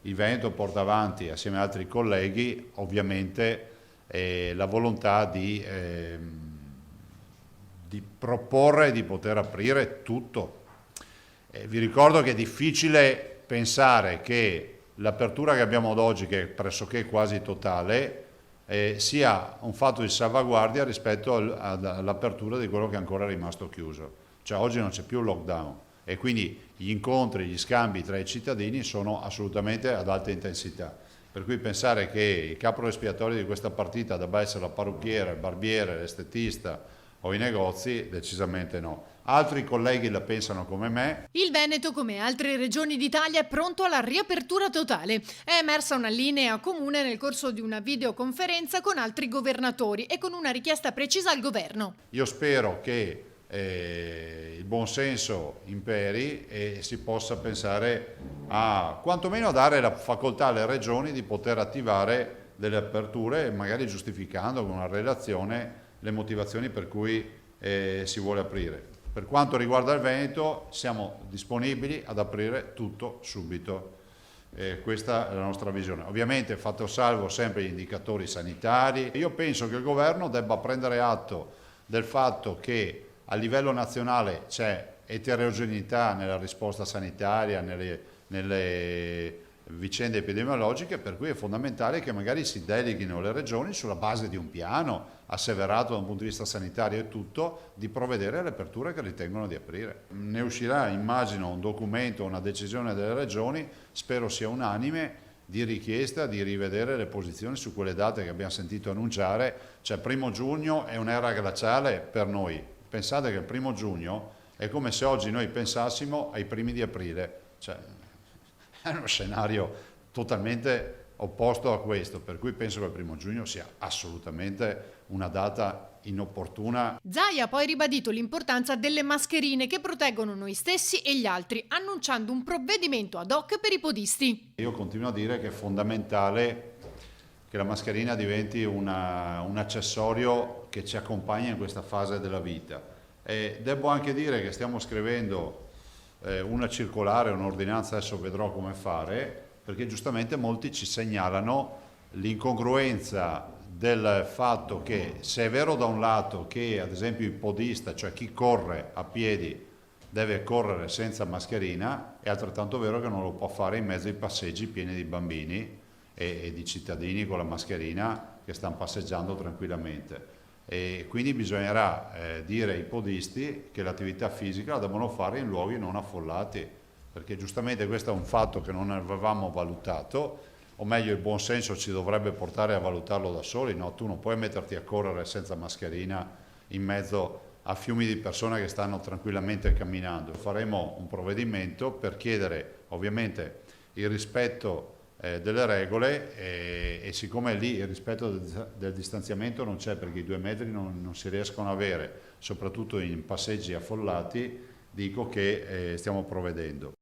il Veneto porta avanti assieme ad altri colleghi ovviamente la volontà di proporre di poter aprire tutto. Vi ricordo che è difficile pensare che l'apertura che abbiamo ad oggi, che è pressoché quasi totale, sia un fatto di salvaguardia rispetto all'apertura di quello che è ancora rimasto chiuso. Cioè oggi non c'è più il lockdown e quindi gli incontri, gli scambi tra i cittadini sono assolutamente ad alta intensità. Per cui pensare che il capro espiatorio di questa partita debba essere la parrucchiera, il barbiere, l'estetista o i negozi, decisamente no. Altri colleghi la pensano come me. Il Veneto, come altre regioni d'Italia, è pronto alla riapertura totale. È emersa una linea comune nel corso di una videoconferenza con altri governatori e con una richiesta precisa al governo. Io spero che il buonsenso imperi e si possa pensare a quantomeno a dare la facoltà alle regioni di poter attivare delle aperture, magari giustificando con una relazione le motivazioni per cui si vuole aprire. Per quanto riguarda il Veneto, siamo disponibili ad aprire tutto subito. Questa è la nostra visione. Ovviamente fatto salvo sempre gli indicatori sanitari. Io penso che il governo debba prendere atto del fatto che a livello nazionale c'è eterogeneità nella risposta sanitaria, nelle vicende epidemiologiche, per cui è fondamentale che magari si deleghino le regioni sulla base di un piano asseverato da un punto di vista sanitario e tutto, di provvedere alle aperture che ritengono di aprire. Ne uscirà, immagino, un documento, una decisione delle regioni, spero sia unanime, di richiesta di rivedere le posizioni su quelle date che abbiamo sentito annunciare, cioè 1° giugno è un'era glaciale per noi. Pensate che il 1° giugno è come se oggi noi pensassimo ai primi di aprile, cioè è uno scenario totalmente opposto a questo, per cui penso che il 1° giugno sia assolutamente una data inopportuna. Zaia ha poi ribadito l'importanza delle mascherine che proteggono noi stessi e gli altri, annunciando un provvedimento ad hoc per i podisti. Io continuo a dire che è fondamentale che la mascherina diventi un accessorio che ci accompagna in questa fase della vita. E devo anche dire che stiamo scrivendo una circolare, un'ordinanza, adesso vedrò come fare, perché giustamente molti ci segnalano l'incongruenza del fatto che se è vero da un lato che ad esempio il podista, cioè chi corre a piedi, deve correre senza mascherina, è altrettanto vero che non lo può fare in mezzo ai passeggi pieni di bambini e di cittadini con la mascherina che stanno passeggiando tranquillamente. E quindi bisognerà dire ai podisti che l'attività fisica la devono fare in luoghi non affollati, perché giustamente questo è un fatto che non avevamo valutato, o meglio il buon senso ci dovrebbe portare a valutarlo da soli, no? Tu non puoi metterti a correre senza mascherina in mezzo a fiumi di persone che stanno tranquillamente camminando. Faremo un provvedimento per chiedere ovviamente il rispetto delle regole e siccome lì il rispetto del distanziamento non c'è perché i 2 metri non si riescono a avere, soprattutto in passeggi affollati, dico che stiamo provvedendo.